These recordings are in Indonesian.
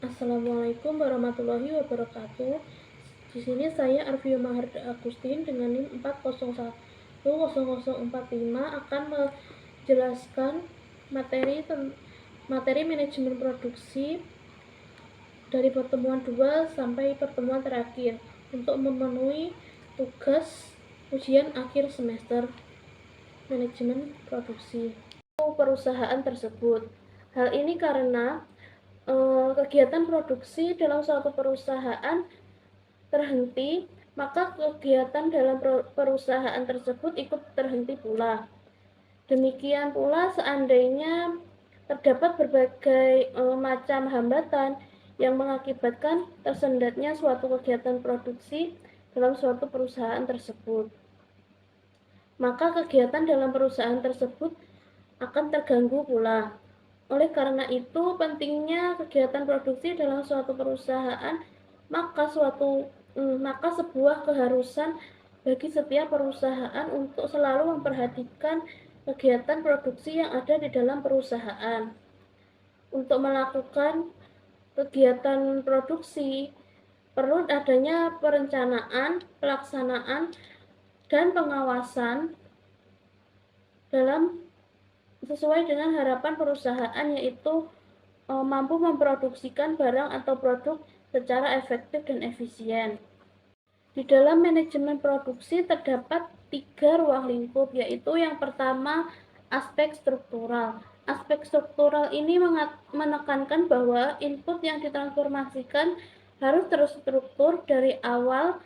Assalamualaikum warahmatullahi wabarakatuh. Di sini saya Arvio Maharda Agustin dengan NIM 4010045 akan menjelaskan materi manajemen produksi dari pertemuan 2 sampai pertemuan terakhir untuk memenuhi tugas ujian akhir semester manajemen produksi perusahaan tersebut. Hal ini karena kegiatan produksi dalam suatu perusahaan terhenti, maka kegiatan dalam perusahaan tersebut ikut terhenti pula. Demikian pula seandainya terdapat berbagai macam hambatan yang mengakibatkan tersendatnya suatu kegiatan produksi dalam suatu perusahaan tersebut, maka kegiatan dalam perusahaan tersebut akan terganggu pula. Oleh karena itu, pentingnya kegiatan produksi dalam suatu perusahaan, maka sebuah keharusan bagi setiap perusahaan untuk selalu memperhatikan kegiatan produksi yang ada di dalam perusahaan. Untuk melakukan kegiatan produksi, perlu adanya perencanaan, pelaksanaan, dan pengawasan dalam sesuai dengan harapan perusahaan, yaitu mampu memproduksikan barang atau produk secara efektif dan efisien. Di dalam manajemen produksi terdapat 3 ruang lingkup, yaitu yang pertama aspek struktural. Aspek struktural ini menekankan bahwa input yang ditransformasikan harus terstruktur dari awal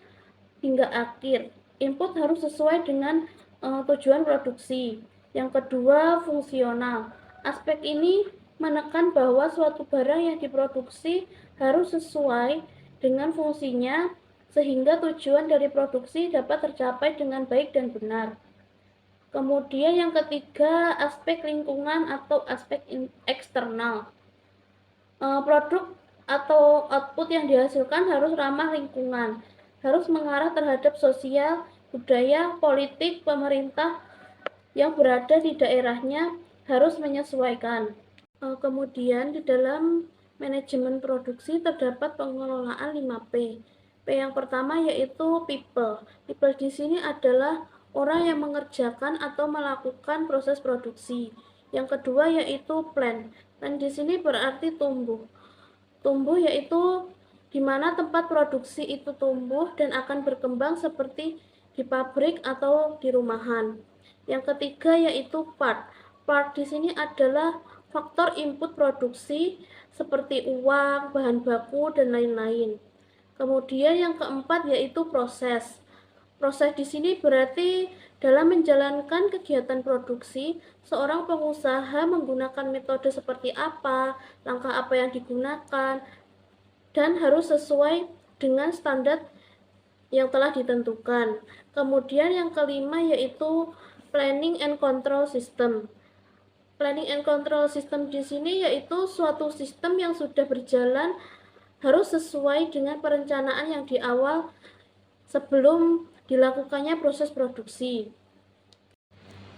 hingga akhir. Input harus sesuai dengan tujuan produksi. Yang kedua, fungsional. Aspek ini menekan bahwa suatu barang yang diproduksi harus sesuai dengan fungsinya sehingga tujuan dari produksi dapat tercapai dengan baik dan benar. Kemudian yang ketiga, aspek lingkungan atau aspek eksternal. Produk atau output yang dihasilkan harus ramah lingkungan, harus mengarah terhadap sosial, budaya, politik, pemerintah yang berada di daerahnya harus menyesuaikan. Kemudian di dalam manajemen produksi terdapat pengelolaan 5P. P yang pertama yaitu people. People di sini adalah orang yang mengerjakan atau melakukan proses produksi. Yang kedua yaitu plant. Plant di sini berarti tumbuh. Tumbuh yaitu di mana tempat produksi itu tumbuh dan akan berkembang seperti di pabrik atau di rumahan. Yang ketiga yaitu part. Part di sini adalah faktor input produksi seperti uang, bahan baku, dan lain-lain. Kemudian yang keempat yaitu proses. Proses di sini berarti dalam menjalankan kegiatan produksi, seorang pengusaha menggunakan metode seperti apa, langkah apa yang digunakan, dan harus sesuai dengan standar yang telah ditentukan. Kemudian yang kelima yaitu planning and control system. Planning and control system di sini yaitu suatu sistem yang sudah berjalan harus sesuai dengan perencanaan yang di awal sebelum dilakukannya proses produksi.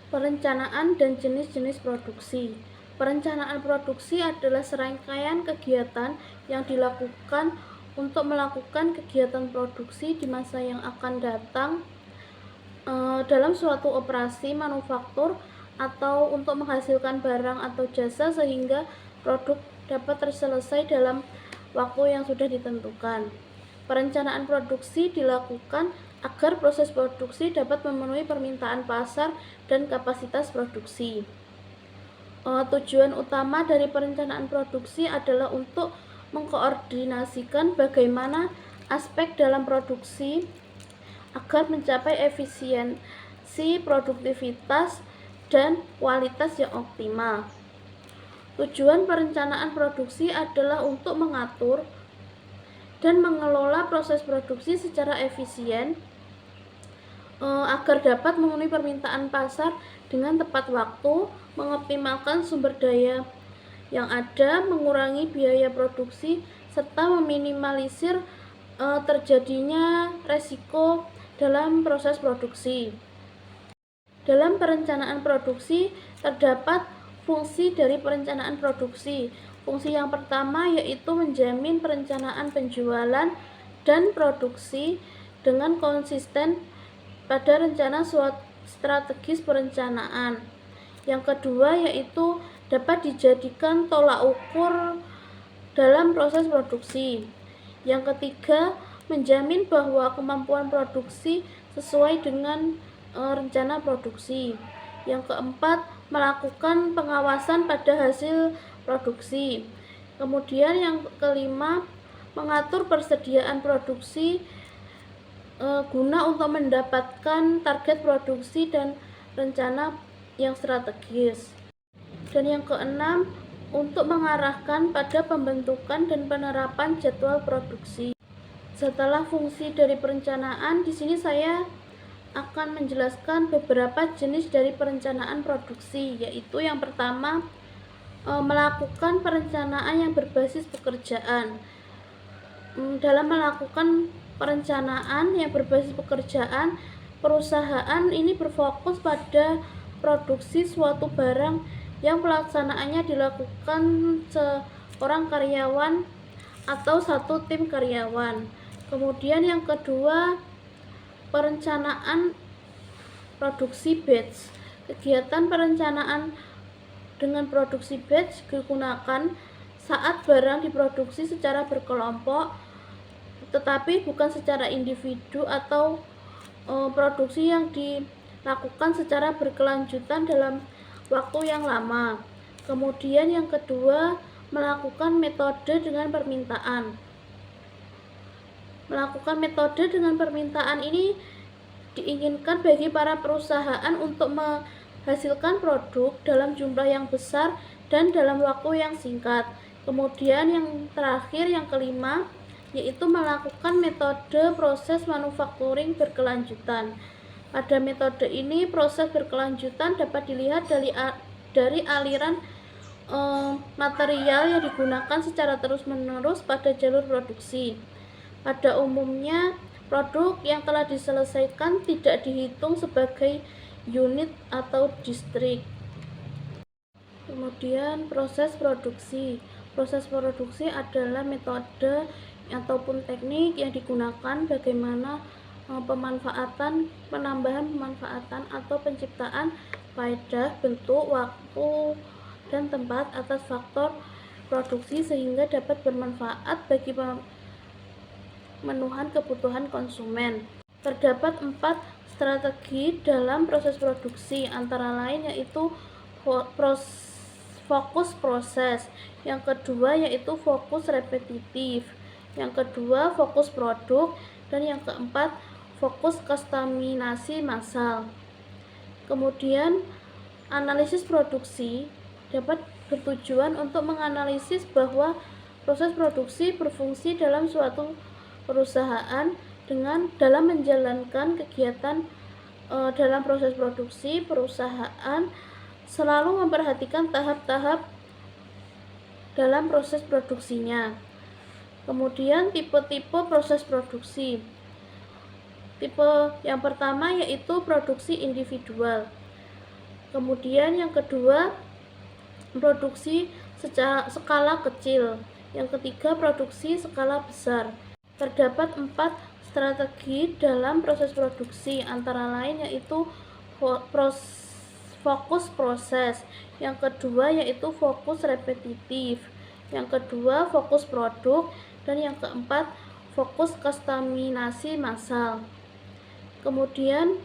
Perencanaan dan jenis-jenis produksi. Perencanaan produksi adalah serangkaian kegiatan yang dilakukan untuk melakukan kegiatan produksi di masa yang akan datang dalam suatu operasi manufaktur atau untuk menghasilkan barang atau jasa sehingga produk dapat terselesai dalam waktu yang sudah ditentukan. Perencanaan produksi dilakukan agar proses produksi dapat memenuhi permintaan pasar dan kapasitas produksi. Tujuan utama dari perencanaan produksi adalah untuk mengkoordinasikan bagaimana aspek dalam produksi agar mencapai efisiensi, produktivitas, dan kualitas yang optimal. Tujuan perencanaan produksi adalah untuk mengatur dan mengelola proses produksi secara efisien agar dapat memenuhi permintaan pasar dengan tepat waktu, mengoptimalkan sumber daya yang ada, mengurangi biaya produksi, serta meminimalisir terjadinya resiko dalam proses produksi. Dalam perencanaan produksi terdapat fungsi dari perencanaan produksi. Fungsi yang pertama yaitu menjamin perencanaan penjualan dan produksi dengan konsisten pada rencana suatu strategis perencanaan. Yang kedua yaitu dapat dijadikan tolak ukur dalam proses produksi. Yang ketiga, menjamin bahwa kemampuan produksi sesuai dengan rencana produksi. Yang keempat, melakukan pengawasan pada hasil produksi. Kemudian yang kelima, mengatur persediaan produksi guna untuk mendapatkan target produksi dan rencana yang strategis. Dan yang keenam, untuk mengarahkan pada pembentukan dan penerapan jadwal produksi. Setelah fungsi dari perencanaan, di sini saya akan menjelaskan beberapa jenis dari perencanaan produksi, yaitu yang pertama, melakukan perencanaan yang berbasis pekerjaan. Dalam melakukan perencanaan yang berbasis pekerjaan, perusahaan ini berfokus pada produksi suatu barang yang pelaksanaannya dilakukan seorang karyawan atau satu tim karyawan. Kemudian yang kedua, perencanaan produksi batch. Kegiatan perencanaan dengan produksi batch digunakan saat barang diproduksi secara berkelompok tetapi bukan secara individu, atau produksi yang dilakukan secara berkelanjutan dalam waktu yang lama. Kemudian yang kedua, melakukan metode dengan permintaan. Melakukan metode dengan permintaan ini diinginkan bagi para perusahaan untuk menghasilkan produk dalam jumlah yang besar dan dalam waktu yang singkat. Kemudian yang terakhir, yang kelima, yaitu melakukan metode proses manufacturing berkelanjutan. Pada metode ini, proses berkelanjutan dapat dilihat dari aliran material yang digunakan secara terus-menerus pada jalur produksi. Pada umumnya, produk yang telah diselesaikan tidak dihitung sebagai unit atau distrik. Kemudian proses produksi. Proses produksi adalah metode ataupun teknik yang digunakan bagaimana penambahan pemanfaatan atau penciptaan faedah, bentuk, waktu, dan tempat atas faktor produksi sehingga dapat bermanfaat bagi pemenuhan kebutuhan konsumen. Terdapat 4 strategi dalam proses produksi, antara lain yaitu fokus proses, yang kedua yaitu fokus repetitif, yang kedua fokus produk, dan yang keempat fokus kustomisasi massal. Kemudian analisis produksi dapat bertujuan untuk menganalisis bahwa proses produksi berfungsi dalam suatu perusahaan dalam menjalankan kegiatan dalam proses produksi. Perusahaan selalu memperhatikan tahap-tahap dalam proses produksinya. Kemudian tipe-tipe proses produksi. Tipe yang pertama yaitu produksi individual. Kemudian yang kedua, produksi skala kecil. Yang ketiga, produksi skala besar. Terdapat 4 strategi dalam proses produksi, antara lain yaitu fokus proses, yang kedua yaitu fokus repetitif, yang kedua fokus produk, dan yang keempat fokus kustomisasi massal. Kemudian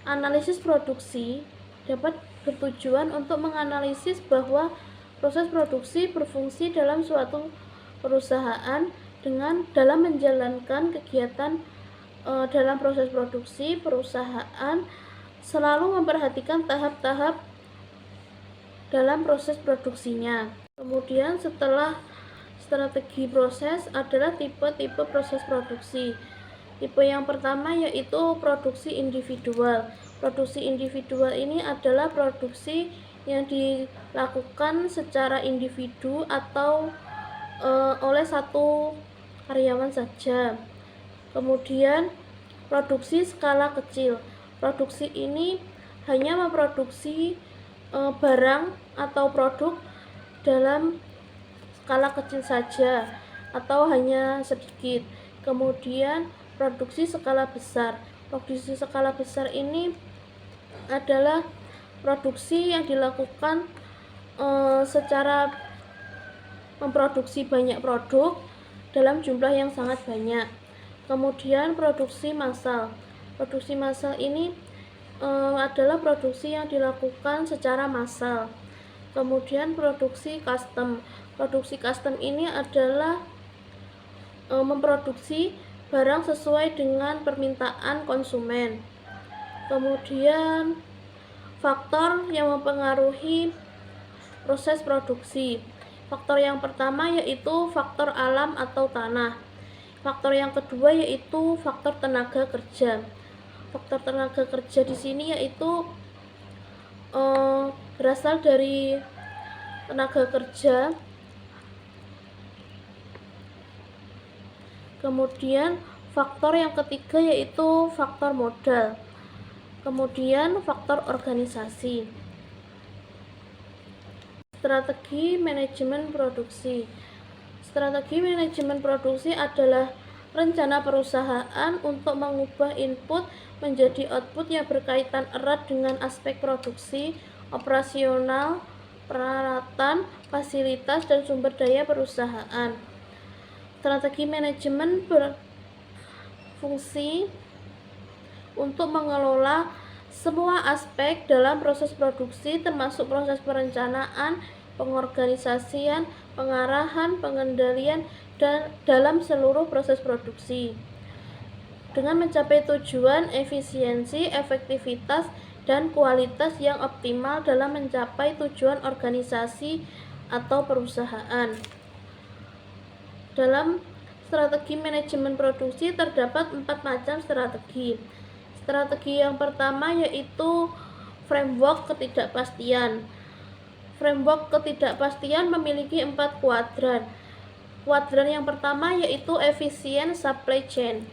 analisis produksi dapat bertujuan untuk menganalisis bahwa proses produksi berfungsi dalam suatu perusahaan dalam menjalankan kegiatan dalam proses produksi. Perusahaan selalu memperhatikan tahap-tahap dalam proses produksinya. Kemudian setelah strategi proses adalah tipe-tipe proses produksi. Tipe yang pertama yaitu produksi individual. Produksi individual ini adalah produksi yang dilakukan secara individu atau oleh satu karyawan saja. Kemudian produksi skala kecil. Produksi ini hanya memproduksi barang atau produk dalam skala kecil saja atau hanya sedikit. Kemudian produksi skala besar. Produksi skala besar ini adalah produksi yang dilakukan secara memproduksi banyak produk dalam jumlah yang sangat banyak. Kemudian produksi massal. Produksi massal ini adalah produksi yang dilakukan secara massal. Kemudian produksi custom. Produksi custom ini adalah memproduksi barang sesuai dengan permintaan konsumen. Kemudian faktor yang mempengaruhi proses produksi. Faktor yang pertama yaitu faktor alam atau tanah. Faktor yang kedua yaitu faktor tenaga kerja. Faktor tenaga kerja di sini yaitu berasal dari tenaga kerja. Kemudian faktor yang ketiga yaitu faktor modal. Kemudian faktor organisasi. Strategi manajemen produksi. Strategi manajemen produksi adalah rencana perusahaan untuk mengubah input menjadi output yang berkaitan erat dengan aspek produksi, operasional, peralatan, fasilitas, dan sumber daya perusahaan. Strategi manajemen berfungsi untuk mengelola semua aspek dalam proses produksi, termasuk proses perencanaan, pengorganisasian, pengarahan, pengendalian, dan dalam seluruh proses produksi. Dengan mencapai tujuan, efisiensi, efektivitas, dan kualitas yang optimal dalam mencapai tujuan organisasi atau perusahaan. Dalam strategi manajemen produksi terdapat 4 macam strategi. Strategi yang pertama yaitu framework ketidakpastian. Framework ketidakpastian memiliki 4 kuadran. Kuadran yang pertama yaitu efisien supply chain.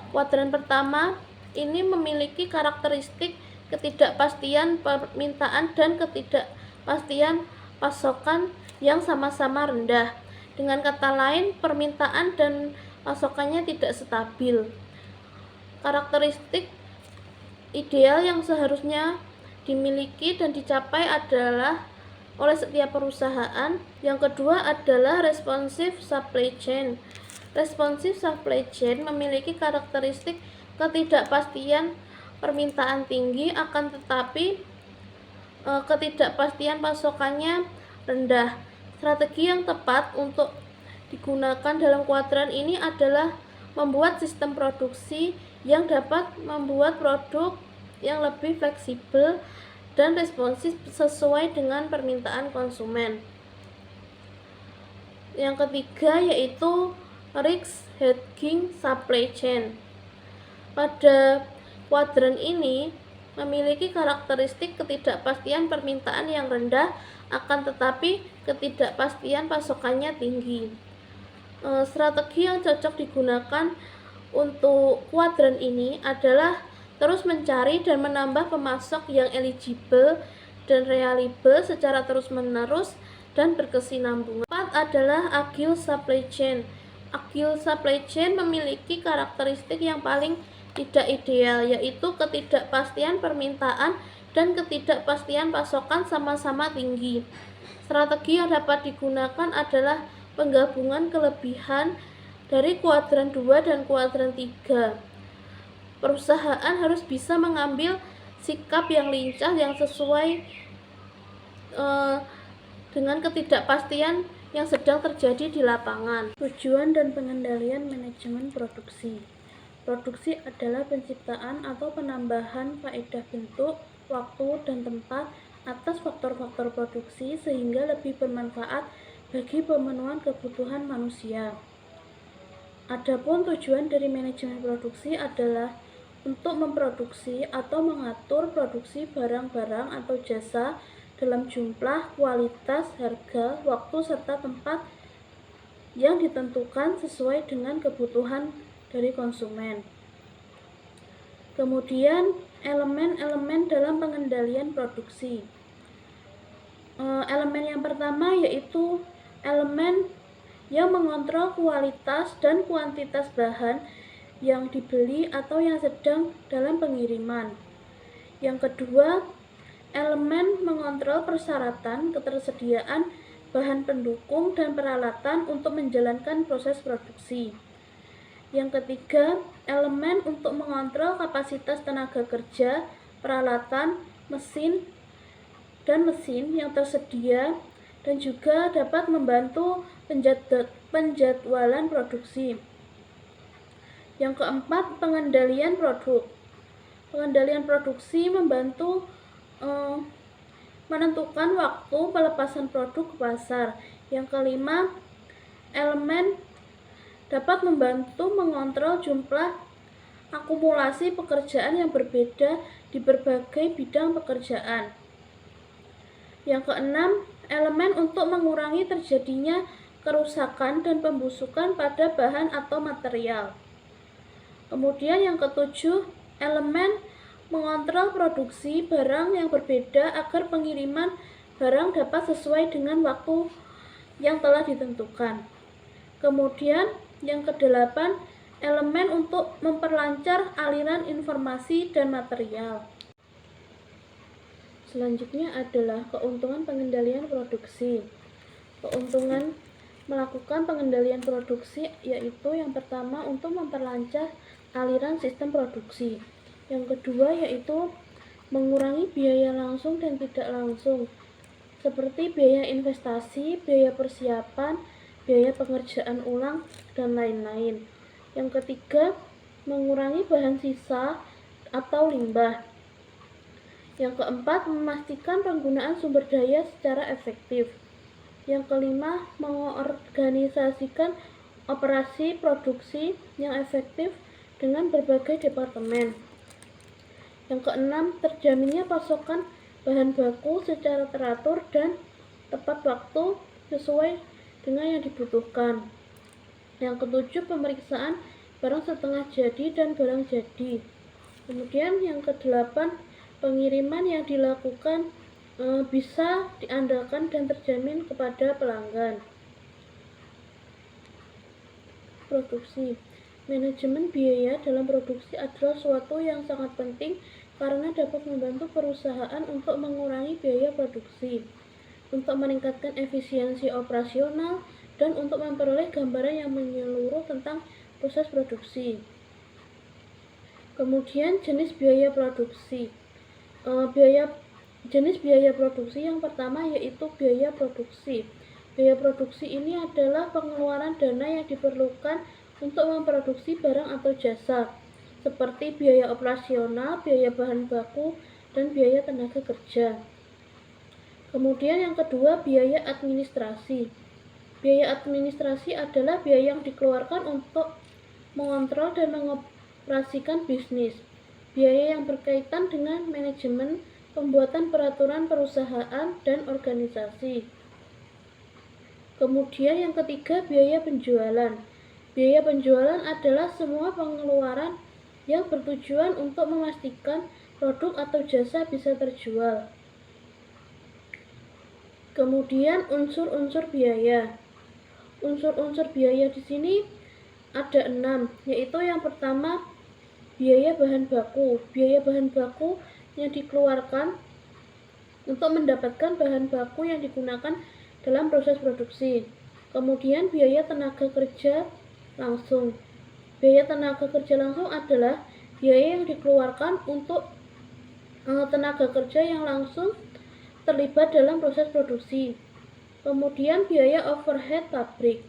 Kuadran pertama ini memiliki karakteristik ketidakpastian permintaan dan ketidakpastian pasokan yang sama-sama rendah. Dengan kata lain, permintaan dan pasokannya tidak stabil. Karakteristik ideal yang seharusnya dimiliki dan dicapai adalah oleh setiap perusahaan. Yang kedua adalah responsive supply chain. Responsive supply chain memiliki karakteristik ketidakpastian permintaan tinggi, akan tetapi ketidakpastian pasokannya rendah. Strategi yang tepat untuk digunakan dalam kuadran ini adalah membuat sistem produksi yang dapat membuat produk yang lebih fleksibel dan responsif sesuai dengan permintaan konsumen. Yang ketiga yaitu risk hedging supply chain. Pada kuadran ini memiliki karakteristik ketidakpastian permintaan yang rendah, akan tetapi ketidakpastian pasokannya tinggi. Strategi yang cocok digunakan untuk kuadran ini adalah terus mencari dan menambah pemasok yang eligible dan reliable secara terus-menerus dan berkesinambungan. 4 adalah agile supply chain. Agile supply chain memiliki karakteristik yang paling tidak ideal, yaitu ketidakpastian permintaan dan ketidakpastian pasokan sama-sama tinggi. Strategi yang dapat digunakan adalah penggabungan kelebihan dari kuadran 2 dan kuadran 3. Perusahaan harus bisa mengambil sikap yang lincah yang sesuai dengan ketidakpastian yang sedang terjadi di lapangan. Tujuan dan pengendalian manajemen produksi. Produksi adalah penciptaan atau penambahan faedah bentuk, waktu, dan tempat atas faktor-faktor produksi sehingga lebih bermanfaat bagi pemenuhan kebutuhan manusia. Adapun tujuan dari manajemen produksi adalah untuk memproduksi atau mengatur produksi barang-barang atau jasa dalam jumlah, kualitas, harga, waktu, serta tempat yang ditentukan sesuai dengan kebutuhan dari konsumen. Kemudian elemen-elemen dalam pengendalian produksi. Elemen yang pertama yaitu elemen yang mengontrol kualitas dan kuantitas bahan yang dibeli atau yang sedang dalam pengiriman. Yang kedua, elemen mengontrol persyaratan ketersediaan bahan pendukung dan peralatan untuk menjalankan proses produksi. Yang ketiga, elemen untuk mengontrol kapasitas tenaga kerja, peralatan, mesin yang tersedia dan juga dapat membantu penjadwalan produksi. Yang keempat, pengendalian produk. Pengendalian produksi membantu menentukan waktu pelepasan produk ke pasar. Yang kelima, elemen dapat membantu mengontrol jumlah akumulasi pekerjaan yang berbeda di berbagai bidang pekerjaan. Yang keenam, elemen untuk mengurangi terjadinya kerusakan dan pembusukan pada bahan atau material. Kemudian yang ketujuh, elemen mengontrol produksi barang yang berbeda agar pengiriman barang dapat sesuai dengan waktu yang telah ditentukan. Kemudian yang kedelapan, elemen untuk memperlancar aliran informasi dan material. Selanjutnya adalah keuntungan pengendalian produksi. Keuntungan melakukan pengendalian produksi yaitu yang pertama untuk memperlancar aliran sistem produksi. Yang kedua yaitu mengurangi biaya langsung dan tidak langsung seperti biaya investasi, biaya persiapan, biaya pengerjaan ulang, dan lain-lain. Yang ketiga, mengurangi bahan sisa atau limbah. Yang keempat, memastikan penggunaan sumber daya secara efektif. Yang kelima, mengorganisasikan operasi produksi yang efektif dengan berbagai departemen. Yang keenam, terjaminnya pasokan bahan baku secara teratur dan tepat waktu sesuai dengan yang dibutuhkan. Yang ketujuh, pemeriksaan barang setengah jadi dan barang jadi. Kemudian yang kedelapan, pengiriman yang dilakukan bisa diandalkan dan terjamin kepada pelanggan. Produksi. Manajemen biaya dalam produksi adalah suatu yang sangat penting karena dapat membantu perusahaan untuk mengurangi biaya produksi, untuk meningkatkan efisiensi operasional, dan untuk memperoleh gambaran yang menyeluruh tentang proses produksi. Kemudian jenis biaya produksi. Jenis biaya produksi yang pertama yaitu biaya produksi. Biaya produksi ini adalah pengeluaran dana yang diperlukan untuk memproduksi barang atau jasa, seperti biaya operasional, biaya bahan baku, dan biaya tenaga kerja. Kemudian yang kedua, biaya administrasi. Biaya administrasi adalah biaya yang dikeluarkan untuk mengontrol dan mengoperasikan bisnis. Biaya yang berkaitan dengan manajemen, pembuatan peraturan perusahaan, dan organisasi. Kemudian yang ketiga, biaya penjualan. Biaya penjualan adalah semua pengeluaran yang bertujuan untuk memastikan produk atau jasa bisa terjual. Kemudian unsur-unsur biaya. Unsur-unsur biaya di sini ada 6, yaitu yang pertama biaya bahan baku. Biaya bahan baku yang dikeluarkan untuk mendapatkan bahan baku yang digunakan dalam proses produksi. Kemudian biaya tenaga kerja langsung. Biaya tenaga kerja langsung adalah biaya yang dikeluarkan untuk tenaga kerja yang langsung terlibat dalam proses produksi. Kemudian biaya overhead pabrik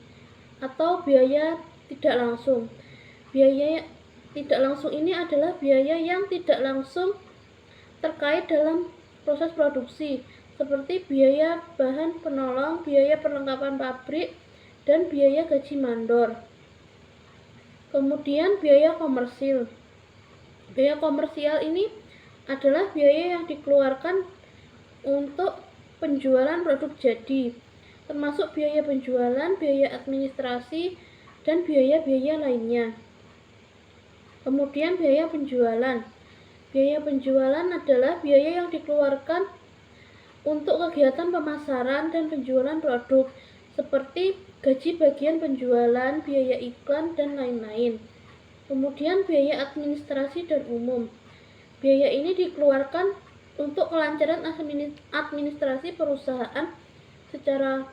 atau biaya tidak langsung. Biaya tidak langsung ini adalah biaya yang tidak langsung terkait dalam proses produksi, seperti biaya bahan penolong, biaya perlengkapan pabrik, dan biaya gaji mandor. Kemudian biaya komersil. Biaya komersial ini adalah biaya yang dikeluarkan untuk penjualan produk jadi, termasuk biaya penjualan, biaya administrasi, dan biaya-biaya lainnya. Kemudian biaya penjualan. Biaya penjualan adalah biaya yang dikeluarkan untuk kegiatan pemasaran dan penjualan produk, seperti gaji bagian penjualan, biaya iklan, dan lain-lain. Kemudian biaya administrasi dan umum. Biaya ini dikeluarkan untuk kelancaran administrasi perusahaan secara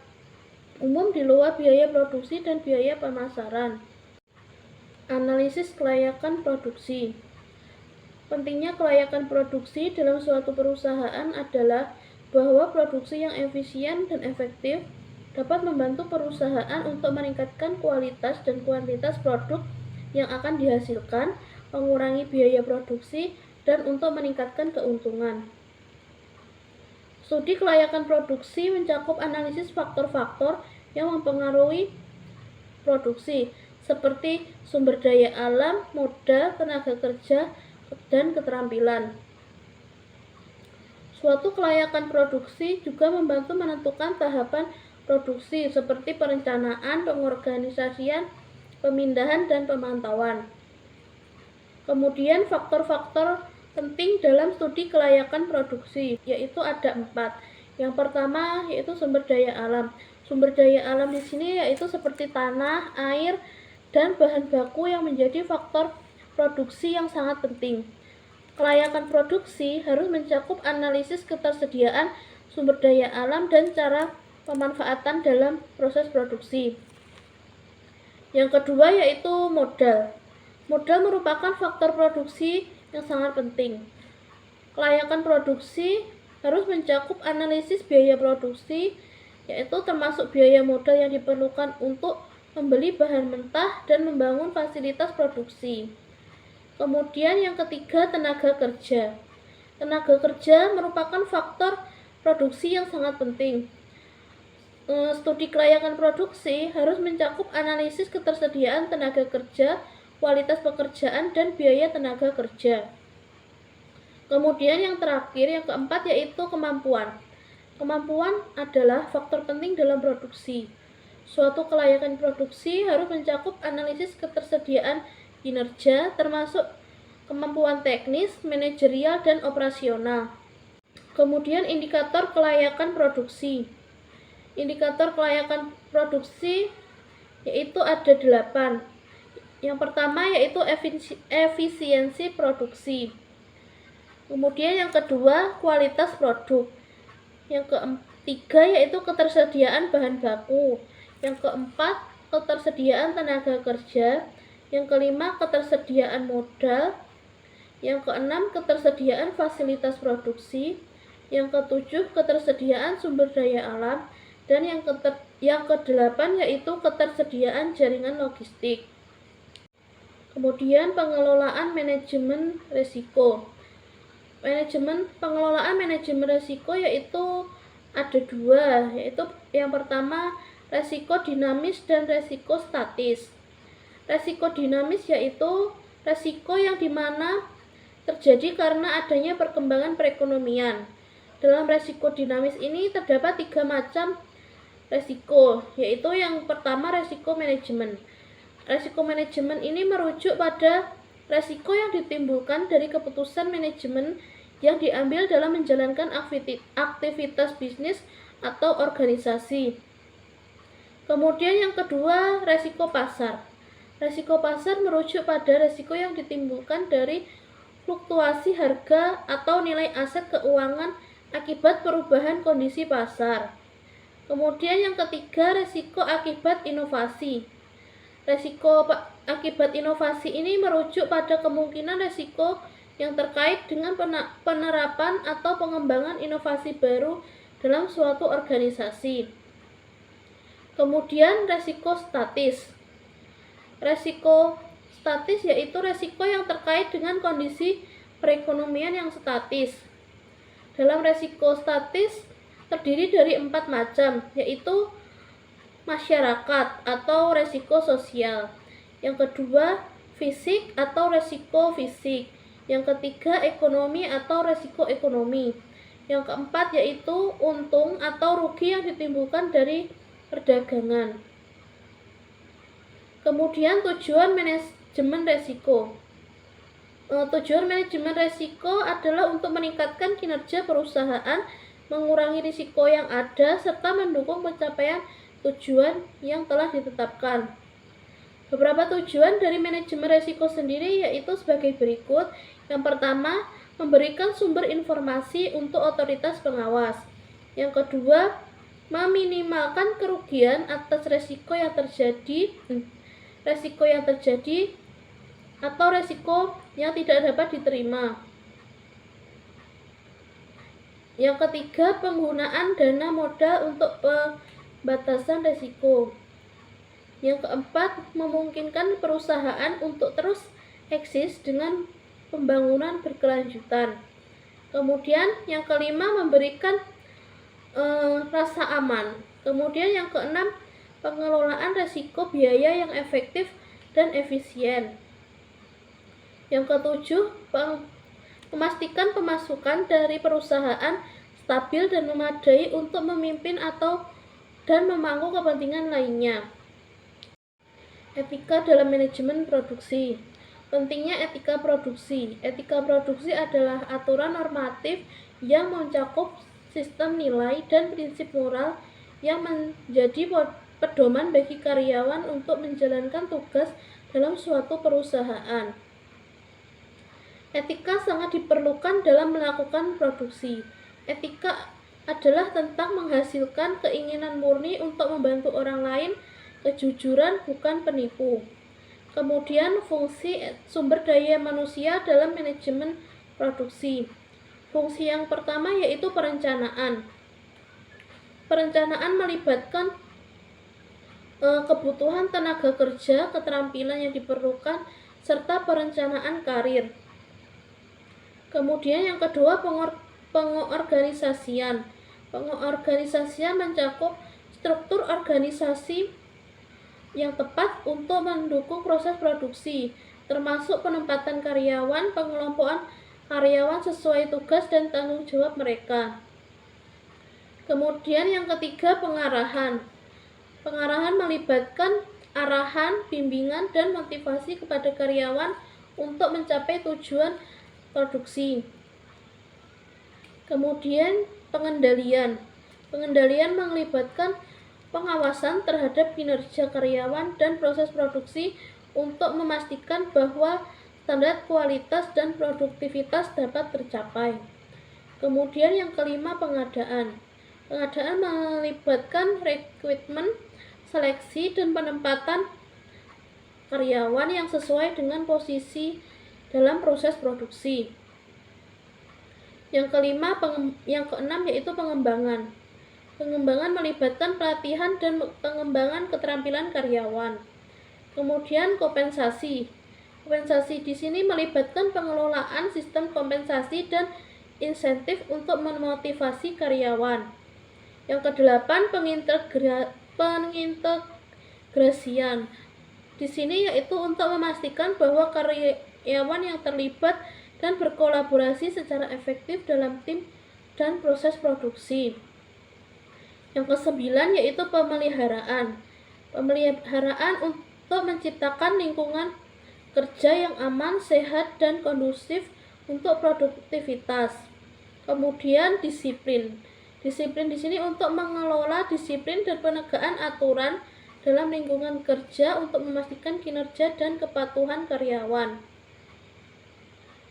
umum di luar biaya produksi dan biaya pemasaran. Analisis kelayakan produksi. Pentingnya kelayakan produksi dalam suatu perusahaan adalah bahwa produksi yang efisien dan efektif dapat membantu perusahaan untuk meningkatkan kualitas dan kuantitas produk yang akan dihasilkan, mengurangi biaya produksi, dan untuk meningkatkan keuntungan. Studi kelayakan produksi mencakup analisis faktor-faktor yang mempengaruhi produksi, seperti sumber daya alam, modal, tenaga kerja, dan keterampilan. Suatu kelayakan produksi juga membantu menentukan tahapan produksi seperti perencanaan, pengorganisasian, pemindahan, dan pemantauan. Kemudian faktor-faktor penting dalam studi kelayakan produksi, yaitu ada 4. Yang pertama yaitu sumber daya alam. Sumber daya alam di sini yaitu seperti tanah, air, dan bahan baku yang menjadi faktor produksi yang sangat penting. Kelayakan produksi harus mencakup analisis ketersediaan sumber daya alam dan cara pemanfaatan dalam proses produksi. Yang kedua yaitu modal. Modal merupakan faktor produksi yang sangat penting. Kelayakan produksi harus mencakup analisis biaya produksi, yaitu termasuk biaya modal yang diperlukan untuk membeli bahan mentah dan membangun fasilitas produksi. Kemudian yang ketiga, tenaga kerja. Tenaga kerja merupakan faktor produksi yang sangat penting. Studi kelayakan produksi harus mencakup analisis ketersediaan tenaga kerja, kualitas pekerjaan, dan biaya tenaga kerja. Kemudian yang terakhir, yang keempat, yaitu kemampuan. Kemampuan adalah faktor penting dalam produksi. Suatu kelayakan produksi harus mencakup analisis ketersediaan kinerja, termasuk kemampuan teknis, manajerial, dan operasional. Kemudian indikator kelayakan produksi. Indikator kelayakan produksi yaitu ada 8. Yang pertama yaitu efisiensi produksi. Kemudian yang kedua, kualitas produk. Yang ketiga yaitu ketersediaan bahan baku. Yang keempat, ketersediaan tenaga kerja. Yang kelima, ketersediaan modal. Yang keenam, ketersediaan fasilitas produksi. Yang ketujuh, ketersediaan sumber daya alam. Dan yang kedelapan yaitu ketersediaan jaringan logistik. Kemudian pengelolaan manajemen risiko. Pengelolaan manajemen risiko yaitu ada 2, yaitu yang pertama risiko dinamis dan risiko statis. Risiko dinamis yaitu risiko yang dimana terjadi karena adanya perkembangan perekonomian. Dalam risiko dinamis ini terdapat 3 macam risiko, yaitu yang pertama risiko manajemen. Risiko manajemen ini merujuk pada risiko yang ditimbulkan dari keputusan manajemen yang diambil dalam menjalankan aktivitas bisnis atau organisasi. Kemudian yang kedua, risiko pasar. Risiko pasar merujuk pada risiko yang ditimbulkan dari fluktuasi harga atau nilai aset keuangan akibat perubahan kondisi pasar. Kemudian yang ketiga, risiko akibat inovasi. Risiko akibat inovasi ini merujuk pada kemungkinan risiko yang terkait dengan penerapan atau pengembangan inovasi baru dalam suatu organisasi. Kemudian risiko statis. Risiko statis yaitu risiko yang terkait dengan kondisi perekonomian yang statis. Dalam risiko statis terdiri dari 4 macam, yaitu masyarakat atau risiko sosial. Yang kedua, fisik atau risiko fisik. Yang ketiga, ekonomi atau risiko ekonomi. Yang keempat yaitu untung atau rugi yang ditimbulkan dari perdagangan. Kemudian tujuan manajemen risiko. Tujuan manajemen risiko adalah untuk meningkatkan kinerja perusahaan, mengurangi risiko yang ada, serta mendukung pencapaian tujuan yang telah ditetapkan. Beberapa tujuan dari manajemen risiko sendiri yaitu sebagai berikut. Yang pertama, memberikan sumber informasi untuk otoritas pengawas. Yang kedua, meminimalkan kerugian atas resiko yang terjadi atau resiko yang tidak dapat diterima. Yang ketiga, penggunaan dana modal untuk pembatasan resiko. Yang keempat, memungkinkan perusahaan untuk terus eksis dengan pembangunan berkelanjutan. Kemudian yang kelima, memberikan rasa aman. Kemudian yang keenam, pengelolaan resiko biaya yang efektif dan efisien. Yang ketujuh, memastikan pemasukan dari perusahaan stabil dan memadai untuk memimpin dan memangku kepentingan lainnya. Etika dalam manajemen produksi. Pentingnya etika produksi. Etika produksi adalah aturan normatif yang mencakup sistem nilai dan prinsip moral yang menjadi pedoman bagi karyawan untuk menjalankan tugas dalam suatu perusahaan. Etika sangat diperlukan dalam melakukan produksi. Etika adalah tentang menghasilkan keinginan murni untuk membantu orang lain, kejujuran bukan penipu. Kemudian fungsi sumber daya manusia dalam manajemen produksi. Fungsi yang pertama yaitu perencanaan. Perencanaan melibatkan kebutuhan tenaga kerja, keterampilan yang diperlukan, serta perencanaan karir. Kemudian yang kedua, pengorganisasian. Pengorganisasian mencakup struktur organisasi yang tepat untuk mendukung proses produksi, termasuk penempatan karyawan, pengelompokan karyawan sesuai tugas dan tanggung jawab mereka. Kemudian yang ketiga, pengarahan. Pengarahan melibatkan arahan, bimbingan, dan motivasi kepada karyawan untuk mencapai tujuan produksi. Kemudian pengendalian. Pengendalian melibatkan pengawasan terhadap kinerja karyawan dan proses produksi untuk memastikan bahwa standar kualitas dan produktivitas dapat tercapai. Kemudian yang kelima, pengadaan. Pengadaan melibatkan rekrutmen, seleksi, dan penempatan karyawan yang sesuai dengan posisi dalam proses produksi. Yang keenam yaitu pengembangan. Pengembangan melibatkan pelatihan dan pengembangan keterampilan karyawan. Kemudian kompensasi. Kompensasi di sini melibatkan pengelolaan sistem kompensasi dan insentif untuk memotivasi karyawan. Yang kedelapan, pengintegrasian. Di sini yaitu untuk memastikan bahwa karyawan yang terlibat dan berkolaborasi secara efektif dalam tim dan proses produksi. Yang kesembilan yaitu pemeliharaan. Pemeliharaan untuk menciptakan lingkungan kerja yang aman, sehat, dan kondusif untuk produktivitas. Kemudian disiplin. Disiplin di sini untuk mengelola disiplin dan penegakan aturan dalam lingkungan kerja untuk memastikan kinerja dan kepatuhan karyawan.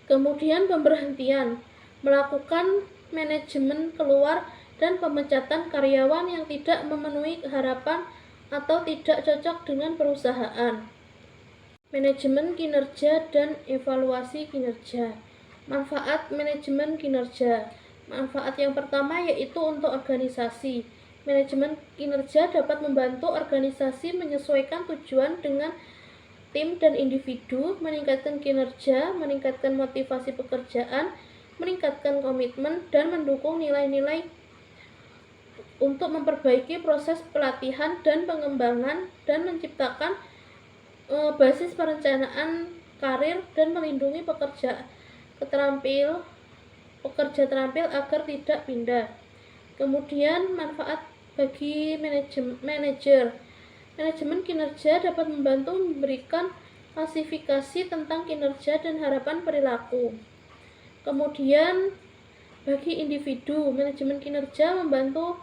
Kemudian pemberhentian. Melakukan manajemen keluar dan pemecatan karyawan yang tidak memenuhi harapan atau tidak cocok dengan perusahaan. Manajemen kinerja dan evaluasi kinerja. Manfaat manajemen kinerja. Manfaat yang pertama yaitu untuk organisasi. Manajemen kinerja dapat membantu organisasi menyesuaikan tujuan dengan tim dan individu, meningkatkan kinerja, meningkatkan motivasi pekerjaan, meningkatkan komitmen, dan mendukung nilai-nilai untuk memperbaiki proses pelatihan dan pengembangan dan menciptakan basis perencanaan karir dan melindungi pekerja terampil agar tidak pindah. Kemudian manfaat bagi manajer. Manajemen kinerja dapat membantu memberikan klasifikasi tentang kinerja dan harapan perilaku. Kemudian bagi individu, manajemen kinerja membantu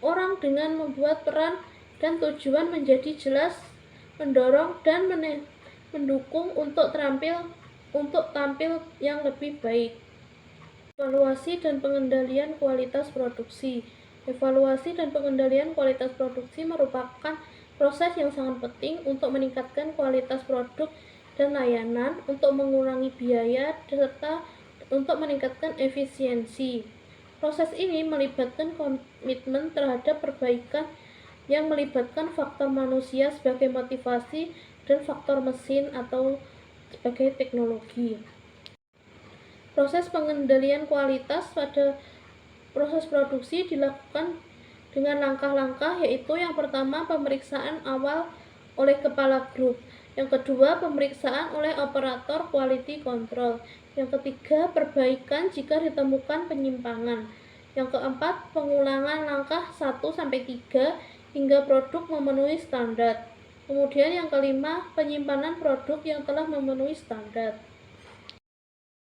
orang dengan membuat peran dan tujuan menjadi jelas, mendorong dan mendukung untuk tampil yang lebih baik. Evaluasi dan pengendalian kualitas produksi. Evaluasi dan pengendalian kualitas produksi merupakan proses yang sangat penting untuk meningkatkan kualitas produk dan layanan, untuk mengurangi biaya, serta untuk meningkatkan efisiensi. Proses ini melibatkan komitmen terhadap perbaikan yang melibatkan faktor manusia sebagai motivasi dan faktor mesin atau sebagai teknologi. Proses pengendalian kualitas pada proses produksi dilakukan dengan langkah-langkah, yaitu yang pertama pemeriksaan awal oleh kepala grup, yang kedua pemeriksaan oleh operator quality control, yang ketiga perbaikan jika ditemukan penyimpangan, yang keempat pengulangan langkah 1-3 hingga produk memenuhi standar, kemudian yang kelima penyimpanan produk yang telah memenuhi standar.